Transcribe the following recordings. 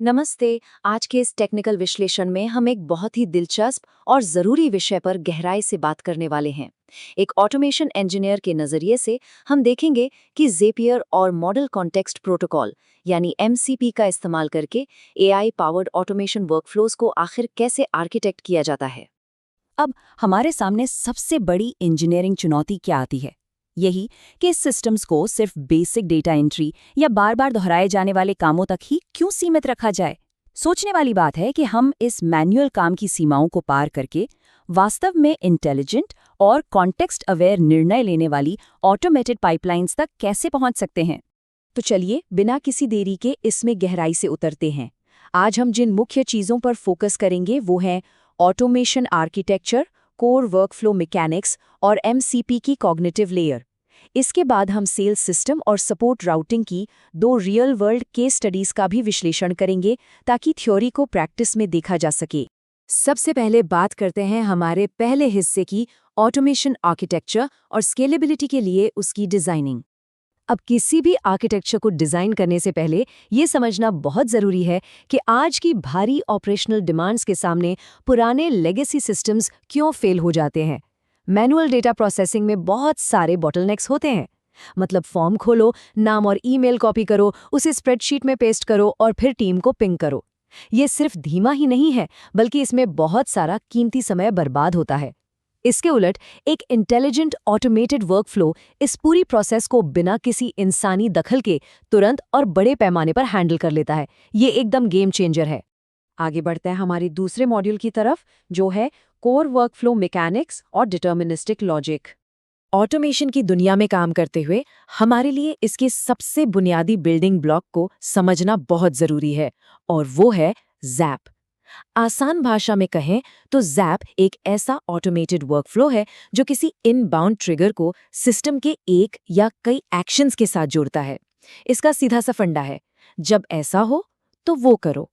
नमस्ते। आज के इस टेक्निकल विश्लेषण में हम एक बहुत ही दिलचस्प और ज़रूरी विषय पर गहराई से बात करने वाले हैं। एक ऑटोमेशन इंजीनियर के नज़रिए से हम देखेंगे कि ज़ेपियर और मॉडल कॉन्टेक्स्ट प्रोटोकॉल यानी एमसीपी का इस्तेमाल करके एआई पावर्ड ऑटोमेशन वर्कफ्लोज को आखिर कैसे आर्किटेक्ट किया जाता है। अब हमारे सामने सबसे बड़ी इंजीनियरिंग चुनौती क्या आती है? यही कि इस सिस्टम्स को सिर्फ बेसिक डेटा एंट्री या बार बार दोहराए जाने वाले कामों तक ही क्यों सीमित रखा जाए। सोचने वाली बात है कि हम इस मैनुअल काम की सीमाओं को पार करके वास्तव में इंटेलिजेंट और कॉन्टेक्स्ट अवेयर निर्णय लेने वाली ऑटोमेटेड पाइपलाइंस तक कैसे पहुंच सकते हैं। तो चलिए बिना किसी देरी के इसमें गहराई से उतरते हैं। आज हम जिन मुख्य चीज़ों पर फोकस करेंगे वो हैं automation architecture, core workflow mechanics और एमसीपी की कॉग्निटिव लेयर। इसके बाद हम सेल्स सिस्टम और सपोर्ट राउटिंग की दो रियल वर्ल्ड केस स्टडीज का भी विश्लेषण करेंगे ताकि थ्योरी को प्रैक्टिस में देखा जा सके। सबसे पहले बात करते हैं हमारे पहले हिस्से की, ऑटोमेशन आर्किटेक्चर और स्केलेबिलिटी के लिए उसकी डिजाइनिंग। अब किसी भी आर्किटेक्चर को डिज़ाइन करने से पहले ये समझना बहुत ज़रूरी है कि आज की भारी ऑपरेशनल डिमांड्स के सामने पुराने लेगेसी सिस्टम्स क्यों फेल हो जाते हैं। मैनुअल डेटा प्रोसेसिंग में बहुत सारे बॉटलनेक्स होते हैं। मतलब फॉर्म खोलो, नाम और ईमेल कॉपी करो, उसे स्प्रेडशीट में पेस्ट करो और फिर टीम को पिंग करो। ये सिर्फ धीमा ही नहीं है, बल्कि इसमें बहुत सारा कीमती समय बर्बाद होता है। इसके उलट एक इंटेलिजेंट ऑटोमेटेड वर्कफ्लो इस पूरी प्रोसेस को बिना किसी इंसानी दखल के तुरंत और बड़े पैमाने पर हैंडल कर लेता है। ये एकदम गेम चेंजर है। आगे बढ़ते हैं हमारी दूसरे मॉड्यूल की तरफ, जो है कोर वर्कफ्लो मैकेनिक्स और डिटर्मिनिस्टिक लॉजिक। ऑटोमेशन की दुनिया में काम करते हुए हमारे लिए इसके सबसे बुनियादी बिल्डिंग ब्लॉक को समझना बहुत जरूरी है, और वो है ज़ैप। आसान भाषा में कहें तो ज़ैप एक ऐसा ऑटोमेटेड वर्कफ्लो है जो किसी इनबाउंड ट्रिगर को सिस्टम के एक या कई एक्शंस के साथ जोड़ता है। इसका सीधा सा फंडा है, जब ऐसा हो तो वो करो।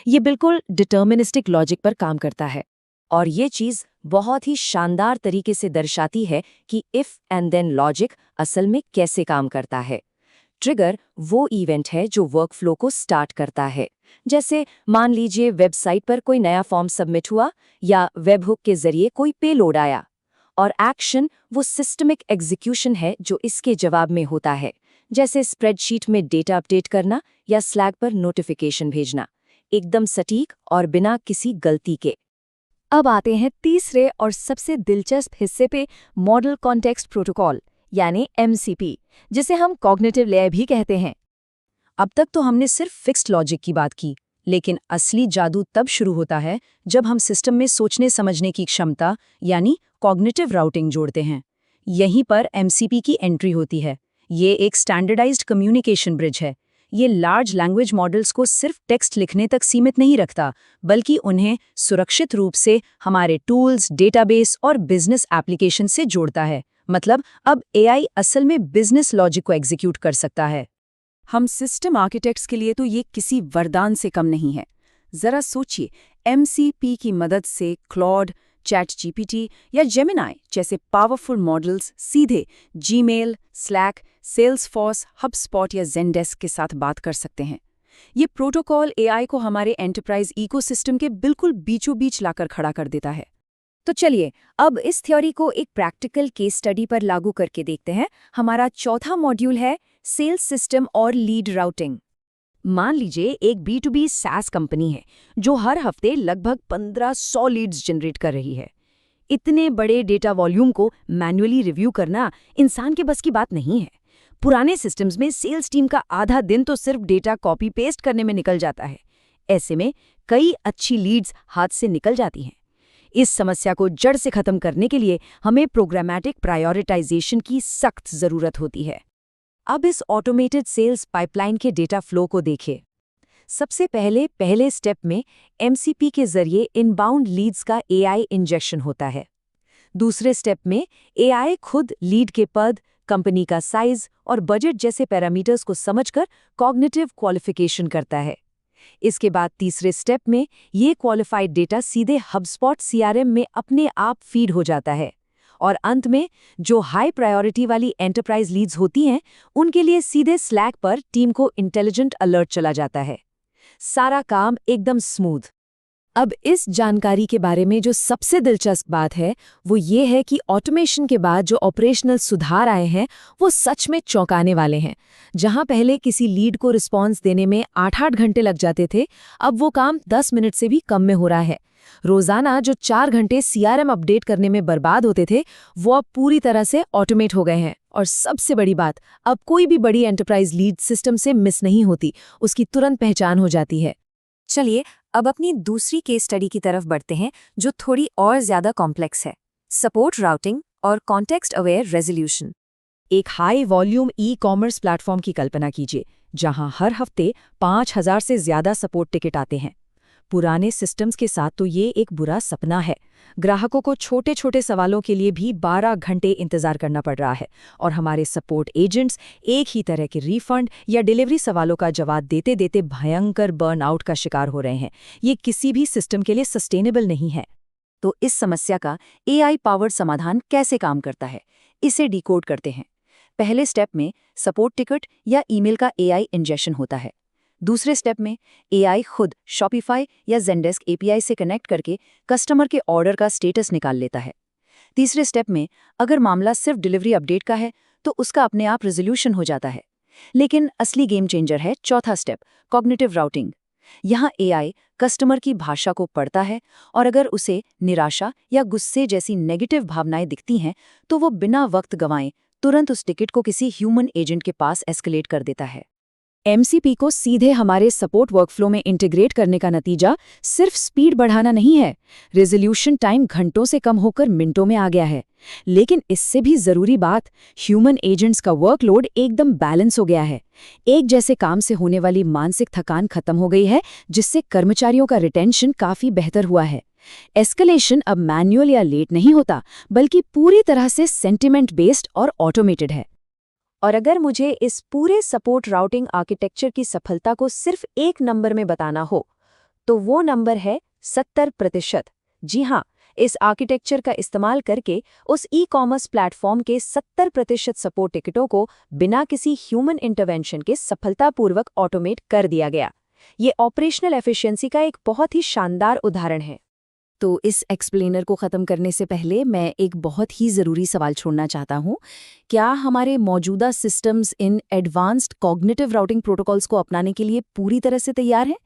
ये बिल्कुल डिटर्मिनिस्टिक लॉजिक पर काम करता है, और ये चीज़ बहुत ही शानदार तरीके से दर्शाती है कि इफ एंड देन लॉजिक असल में कैसे काम करता है। ट्रिगर वो इवेंट है जो वर्कफ्लो को स्टार्ट करता है। जैसे मान लीजिए वेबसाइट पर कोई नया फॉर्म सबमिट हुआ या वेबहुक के जरिए कोई पेलोड आया, और एक्शन वो सिस्टमिक एग्जीक्यूशन है जो इसके जवाब में होता है, जैसे स्प्रेडशीट में डेटा अपडेट करना या स्लैक पर नोटिफिकेशन भेजना, एकदम सटीक और बिना किसी गलती के। अब आते हैं तीसरे और सबसे दिलचस्प हिस्से पे, मॉडल कॉन्टेक्स्ट प्रोटोकॉल यानी एमसीपी, जिसे हम कॉग्निटिव लेयर भी कहते हैं। अब तक तो हमने सिर्फ फिक्स्ड लॉजिक की बात की, लेकिन असली जादू तब शुरू होता है जब हम सिस्टम में सोचने समझने की क्षमता यानी कॉग्निटिव राउटिंग जोड़ते हैं। यहीं पर एमसीपी की एंट्री होती है। ये एक स्टैंडर्डाइज्ड कम्युनिकेशन ब्रिज है। ये लार्ज लैंग्वेज मॉडल्स को सिर्फ टेक्स्ट लिखने तक सीमित नहीं रखता, बल्कि उन्हें सुरक्षित रूप से हमारे टूल्स, डेटाबेस और बिजनेस एप्लीकेशन से जोड़ता है। मतलब अब एआई असल में बिजनेस लॉजिक को एग्जीक्यूट कर सकता है। हम सिस्टम आर्किटेक्ट्स के लिए तो ये किसी वरदान से कम नहीं है। जरा सोचिए, एमसीपी की मदद से क्लॉड, चैटजीपीटी या जेमिनाई जैसे पावरफुल मॉडल्स सीधे जीमेल, स्लैक, सेल्सफोर्स, हबस्पॉट या ज़ेनडेस्क के साथ बात कर सकते हैं। ये प्रोटोकॉल एआई को हमारे एंटरप्राइज इकोसिस्टम के बिल्कुल बीचों बीच लाकर खड़ा कर देता है। तो चलिए अब इस थ्योरी को एक प्रैक्टिकल केस स्टडी पर लागू करके देखते हैं। हमारा चौथा मॉड्यूल है सेल्स सिस्टम और लीड राउटिंग। मान लीजिए एक B2B SaaS कंपनी है जो हर हफ्ते लगभग 1500 लीड्स जनरेट कर रही है। इतने बड़े डेटा वॉल्यूम को मैन्युअली रिव्यू करना इंसान के बस की बात नहीं है। पुराने सिस्टम्स में सेल्स टीम का आधा दिन तो सिर्फ डेटा कॉपी पेस्ट करने में निकल जाता है। ऐसे में कई अच्छी लीड्स हाथ से निकल जाती हैं। इस समस्या को जड़ से खत्म करने के लिए हमें प्रोग्रामेटिक प्रायोरिटाइजेशन की सख्त ज़रूरत होती है। अब इस ऑटोमेटेड सेल्स पाइपलाइन के डेटा फ्लो को देखिए। सबसे पहले स्टेप में एमसीपी के जरिए इनबाउंड लीड्स का एआई इंजेक्शन होता है। दूसरे स्टेप में एआई खुद लीड के पद, कंपनी का साइज और बजट जैसे पैरामीटर्स को समझकर कॉग्निटिव क्वालिफिकेशन करता है। इसके बाद तीसरे स्टेप में ये क्वालिफाइड डेटा सीधे हबस्पॉट सीआरएम में अपने आप फीड हो जाता है, और अंत में जो हाई प्रायोरिटी वाली एंटरप्राइज लीड्स होती हैं उनके लिए सीधे स्लैक पर टीम को इंटेलिजेंट अलर्ट चला जाता है। सारा काम एकदम स्मूथ। अब इस जानकारी के बारे में जो सबसे दिलचस्प बात है वो ये है कि ऑटोमेशन के बाद जो ऑपरेशनल सुधार आए हैं वो सच में चौंकाने वाले हैं। जहां पहले किसी लीड को रिस्पॉन्स देने में 8-8 घंटे लग जाते थे, अब वो काम 10 मिनट से भी कम में हो रहा है। रोजाना जो 4 घंटे सीआरएम अपडेट करने में बर्बाद होते थे वो अब पूरी तरह से ऑटोमेट हो गए हैं। और सबसे बड़ी बात, अब कोई भी बड़ी एंटरप्राइज लीड सिस्टम से मिस नहीं होती, उसकी तुरंत पहचान हो जाती है। चलिए अब अपनी दूसरी केस स्टडी की तरफ बढ़ते हैं जो थोड़ी और ज्यादा कॉम्प्लेक्स है, सपोर्ट राउटिंग और कॉन्टेक्स्ट अवेयर रेजोल्यूशन। एक हाई वॉल्यूम ई-कॉमर्स प्लेटफॉर्म की कल्पना कीजिए जहां हर हफ्ते 5000 से ज्यादा सपोर्ट टिकट आते हैं। पुराने सिस्टम्स के साथ तो ये एक बुरा सपना है। ग्राहकों को छोटे छोटे सवालों के लिए भी 12 घंटे इंतजार करना पड़ रहा है और हमारे सपोर्ट एजेंट्स एक ही तरह के रिफंड या डिलीवरी सवालों का जवाब देते देते भयंकर बर्नआउट का शिकार हो रहे हैं। ये किसी भी सिस्टम के लिए सस्टेनेबल नहीं है। तो इस समस्या का एआई पावर्ड समाधान कैसे काम करता है, इसे डिकोड करते हैं। पहले स्टेप में सपोर्ट टिकट या ईमेल का एआई इंजेक्शन होता है। दूसरे स्टेप में एआई खुद शॉपिफाई या ज़ेंडेस्क एपीआई से कनेक्ट करके कस्टमर के ऑर्डर का स्टेटस निकाल लेता है। तीसरे स्टेप में अगर मामला सिर्फ डिलीवरी अपडेट का है तो उसका अपने आप रेजोल्यूशन हो जाता है। लेकिन असली गेम चेंजर है चौथा स्टेप, कॉग्निटिव राउटिंग। यहाँ एआई कस्टमर की भाषा को पढ़ता है और अगर उसे निराशा या गुस्से जैसी नेगेटिव भावनाएं दिखती हैं तो वो बिना वक्त गंवाए तुरंत उस टिकट को किसी ह्यूमन एजेंट के पास एस्केलेट कर देता है। एमसीपी को सीधे हमारे सपोर्ट वर्कफ्लो में इंटीग्रेट करने का नतीजा सिर्फ स्पीड बढ़ाना नहीं है, रेजोल्यूशन टाइम घंटों से कम होकर मिनटों में आ गया है। लेकिन इससे भी जरूरी बात, ह्यूमन एजेंट्स का वर्कलोड एकदम बैलेंस हो गया है। एक जैसे काम से होने वाली मानसिक थकान खत्म हो गई है, जिससे कर्मचारियों का रिटेंशन काफी बेहतर हुआ है। एस्केलेशन अब मैन्युअल या लेट नहीं होता, बल्कि पूरी तरह से सेंटिमेंट बेस्ड और ऑटोमेटेड है। और अगर मुझे इस पूरे सपोर्ट राउटिंग आर्किटेक्चर की सफलता को सिर्फ एक नंबर में बताना हो, तो वो नंबर है 70%। जी हाँ, इस आर्किटेक्चर का इस्तेमाल करके उस ई-कॉमर्स प्लेटफॉर्म के 70% सपोर्ट टिकटों को बिना किसी ह्यूमन इंटरवेंशन के सफलतापूर्वक ऑटोमेट कर दिया गया। ये ऑपरेशनल एफिशिएंसी का एक बहुत ही शानदार उदाहरण है। तो इस एक्सप्लेनर को ख़त्म करने से पहले मैं एक बहुत ही ज़रूरी सवाल छोड़ना चाहता हूँ। क्या हमारे मौजूदा systems in advanced cognitive routing protocols को अपनाने के लिए पूरी तरह से तैयार हैं?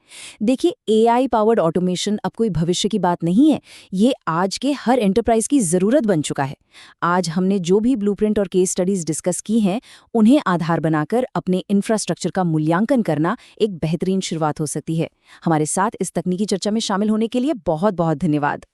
देखिए, एआई पावर्ड ऑटोमेशन अब कोई भविष्य की बात नहीं है, ये आज के हर एंटरप्राइज की ज़रूरत बन चुका है। आज हमने जो भी ब्लूप्रिंट और केस स्टडीज़ डिस्कस की हैं, उन्हें आधार बनाकर अपने इंफ्रास्ट्रक्चर का मूल्यांकन करना एक बेहतरीन शुरुआत हो सकती है। हमारे साथ इस तकनीकी चर्चा में शामिल होने के लिए बहुत बहुत धन्यवाद।